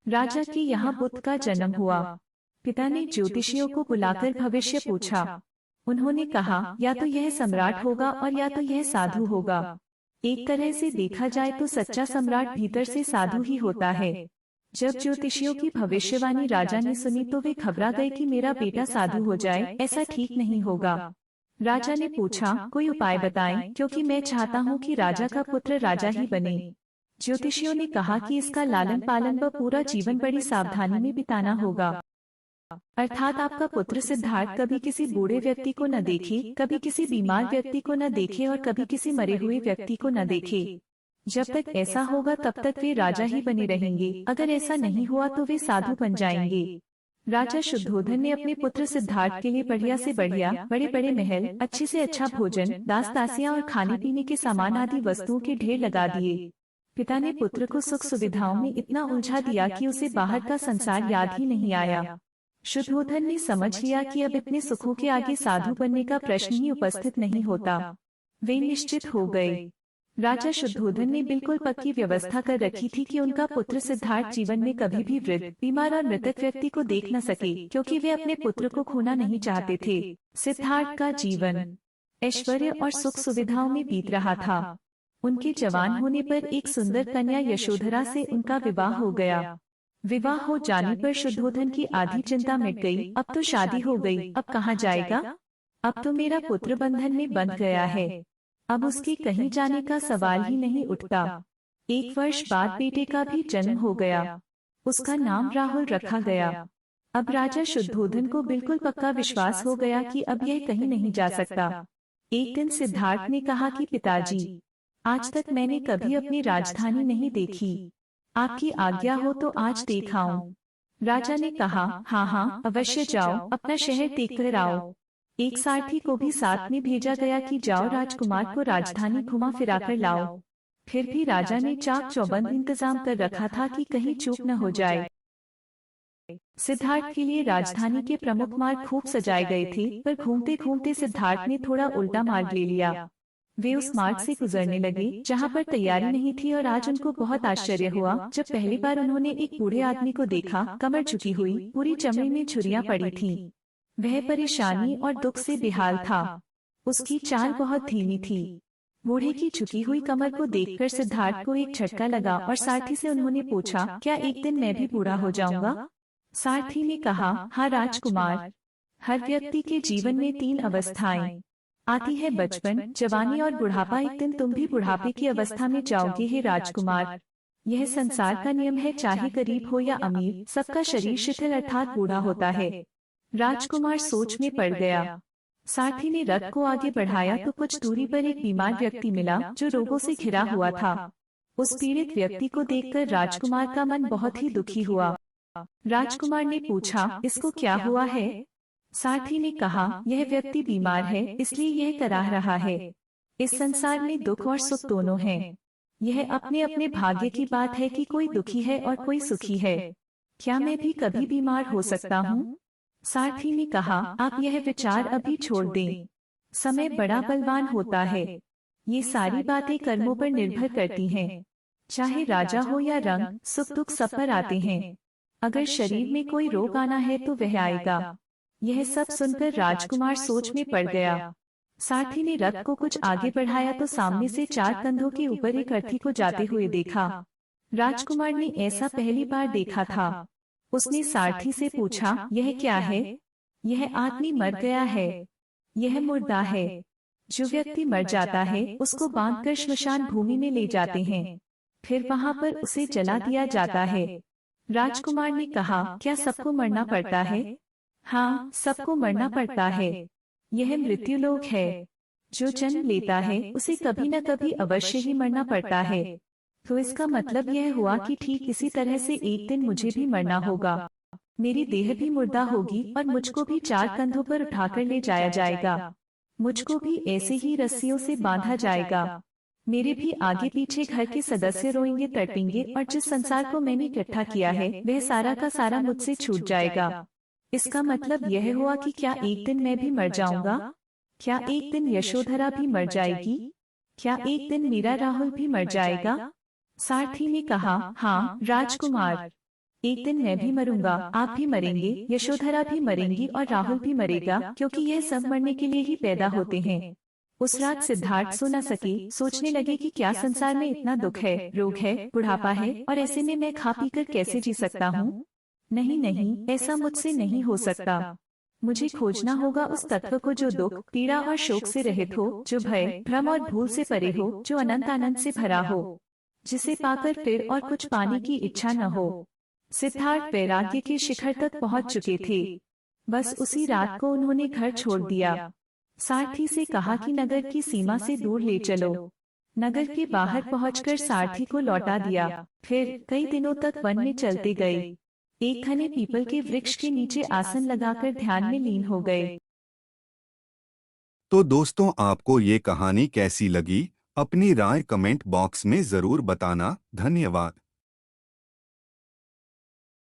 राजा के यहाँ पुत्र का जन्म हुआ। पिता ने ज्योतिषियों को बुलाकर भविष्य पूछा। उन्होंने कहा, या तो यह सम्राट होगा और या तो यह साधु होगा। एक तरह से देखा जाए तो सच्चा सम्राट भीतर से साधु ही होता है। जब ज्योतिषियों की भविष्यवाणी राजा ने सुनी तो वे घबरा गए कि मेरा बेटा साधु हो जाए, ऐसा ठीक नहीं होगा। राजा ने पूछा, कोई उपाय बताएं, क्योंकि मैं चाहता हूँ कि राजा का पुत्र राजा ही बने। ज्योतिषियों ने कहा कि इसका लालन पालन व पूरा जीवन बड़ी सावधानी में बिताना होगा। अर्थात आपका पुत्र सिद्धार्थ कभी किसी बूढ़े व्यक्ति को न देखे, कभी किसी बीमार व्यक्ति को न देखे और कभी किसी मरे हुए व्यक्ति को न देखे। जब तक ऐसा होगा तब तक वे राजा ही बने रहेंगे। अगर ऐसा नहीं हुआ तो वे साधु बन जाएंगे। राजा शुद्धोधन ने अपने पुत्र सिद्धार्थ के लिए बढ़िया से बढ़िया, बड़े बड़े महल, अच्छे से अच्छा भोजन, दास दासियां और खाने पीने के सामान आदि वस्तुओं के ढेर लगा दिए। पिता ने पुत्र को सुख सुविधाओं में इतना उलझा दिया कि उसे बाहर का संसार याद ही नहीं आया। शुद्धोधन ने समझ लिया कि अब इतने सुखों के आगे साधु बनने का प्रश्न ही उपस्थित नहीं होता। वे निश्चित हो गए। राजा शुद्धोधन ने बिल्कुल पक्की व्यवस्था कर रखी थी कि उनका पुत्र सिद्धार्थ जीवन में कभी भी वृद्ध, बीमार और मृतक व्यक्ति को देख न सके, क्योंकि वे अपने पुत्र को खोना नहीं चाहते थे। सिद्धार्थ का जीवन ऐश्वर्य और सुख सुविधाओं में बीत रहा था। उनके जवान होने पर एक सुंदर कन्या यशोधरा से उनका विवाह हो गया। विवाह हो जाने पर शुद्धोधन की आधी चिंता मिट गई। अब तो शादी हो गई, अब कहाँ जाएगा? अब तो मेरा पुत्र बंधन में बंध गया है। अब उसके कहीं जाने का सवाल ही नहीं उठता। 1 वर्ष बाद बेटे का भी जन्म हो गया। उसका नाम राहुल रखा गया। अब राजा शुद्धोधन को बिल्कुल पक्का विश्वास हो गया कि अब यह कहीं नहीं जा सकता। एक दिन सिद्धार्थ ने कहा कि पिताजी, आज तक मैंने कभी अपनी राजधानी नहीं देखी। आपकी आज्ञा हो तो आज देख आऊं। राजा ने कहा, हाँ हाँ, अवश्य जाओ, अपना शहर देख कर आओ। एक सारथी को भी साथ में भेजा गया कि जाओ राजकुमार को राजधानी घुमा फिरा कर लाओ। फिर भी राजा ने चाक चौबंद इंतजाम कर रखा था कि कहीं चूक न हो जाए। सिद्धार्थ के लिए राजधानी के प्रमुख मार्ग खूब सजाए गए थे, पर घूमते घूमते सिद्धार्थ ने थोड़ा उल्टा मार्ग ले लिया। वे उस मार्ग से गुजरने लगे जहाँ पर तैयारी नहीं थी और आज उनको बहुत आश्चर्य हुआ जब पहली बार उन्होंने एक बूढ़े आदमी को देखा, कमर झुकी हुई, पूरी चमड़ी में छुरियां पड़ी थीं। वह परेशानी और दुख से बेहाल था। उसकी चाल बहुत धीमी थी। बूढ़े की झुकी हुई कमर को देखकर सिद्धार्थ को एक झटका लगा और सारथी से उन्होंने पूछा, क्या एक दिन मैं भी बूढ़ा हो जाऊंगा? सारथी ने कहा, हाँ राजकुमार, हर व्यक्ति के जीवन में 3 अवस्थाएं आती है, बचपन, जवानी और बुढ़ापा। एक दिन तुम भी बुढ़ापे की अवस्था में जाओगे हे राजकुमार। यह संसार का नियम है, चाहे गरीब हो या अमीर, सबका शरीर शिथिल अर्थात बूढ़ा होता है। राजकुमार सोच में पड़ गया। सारथी ने रथ को आगे बढ़ाया तो कुछ दूरी पर एक बीमार व्यक्ति मिला जो रोगों से घिरा हुआ था। उस पीड़ित व्यक्ति को देखकर राजकुमार का मन बहुत ही दुखी हुआ। राजकुमार ने पूछा, इसको क्या हुआ है? सारथी ने कहा, यह व्यक्ति बीमार है, इसलिए यह कराह रहा है। इस संसार में दुख और सुख दोनों हैं। यह अपने अपने भाग्य की बात है कि कोई दुखी है और कोई सुखी है। क्या मैं भी कभी बीमार हो सकता हूँ? सारथी ने कहा, आप यह विचार अभी छोड़ दें। समय बड़ा बलवान होता है। ये सारी बातें कर्मों पर निर्भर करती हैं। चाहे राजा हो या रंक, सुख दुख सब पर आते हैं। अगर शरीर में कोई रोग आना है तो वह आएगा। यह सब सुनकर राजकुमार सोच में पड़ गया। सारथी ने रथ को कुछ आगे बढ़ाया तो सामने से 4 कंधों के ऊपर एक अर्थी को जाते हुए देखा। राजकुमार ने ऐसा पहली बार देखा था। उसने सारथी से पूछा, यह क्या है? यह आदमी मर गया है। यह मुर्दा है। जो व्यक्ति मर जाता है उसको बांधकर श्मशान भूमि में ले जाते हैं, फिर वहां पर उसे जला दिया जाता है। राजकुमार ने कहा, क्या सबको मरना पड़ता है? हाँ, सबको मरना पड़ता है। यह मृत्युलोक है। जो जन्म लेता है उसे कभी न कभी अवश्य ही मरना पड़ता है। तो इसका मतलब यह हुआ कि ठीक इसी तरह से एक दिन मुझे भी मरना होगा। मेरी देह भी मुर्दा होगी और मुझको भी 4 कंधों पर उठाकर ले जाया जाएगा। मुझको भी ऐसे ही रस्सियों से बांधा जाएगा। मेरे भी आगे पीछे घर के सदस्य रोएंगे, तड़पेंगे और जिस संसार को मैंने इकट्ठा किया है वह सारा का सारा मुझसे छूट जाएगा। इसका मतलब यह हुआ कि क्या एक दिन मैं भी मर जाऊंगा? क्या एक दिन यशोधरा भी मर जाएगी? क्या एक दिन मेरा राहुल भी मर जाएगा? सारथी ने कहा, हाँ राजकुमार, एक दिन मैं भी मरूंगा, आप भी मरेंगे, यशोधरा भी मरेंगी और राहुल भी मरेगा, क्योंकि यह सब मरने के लिए ही पैदा होते हैं। उस रात सिद्धार्थ सो न सके, सोचने लगे कि क्या संसार में इतना दुख है, रोग है, बुढ़ापा है, और ऐसे में मैं खा पी कर कैसे जी सकता हूँ। नहीं नहीं, ऐसा मुझसे नहीं हो सकता। मुझे खोजना होगा उस तत्व को जो दुख, पीड़ा और शोक से रहित हो, जो भय, भ्रम और भूल से परे हो, जो अनंत आनंद से भरा हो, जिसे पाकर फिर और कुछ पाने की इच्छा न हो। सिद्धार्थ वैराग्य के शिखर तक पहुंच चुके थे। बस उसी रात को उन्होंने घर छोड़ दिया। सारथी से कहा कि नगर की सीमा से दूर ले चलो। नगर के बाहर पहुंचकर सारथी को लौटा दिया। फिर कई दिनों तक वन में चलते गए। एक घने पीपल के वृक्ष के नीचे आसन लगाकर ध्यान में लीन हो गए। तो दोस्तों, आपको ये कहानी कैसी लगी? अपनी राय कमेंट बॉक्स में जरूर बताना। धन्यवाद।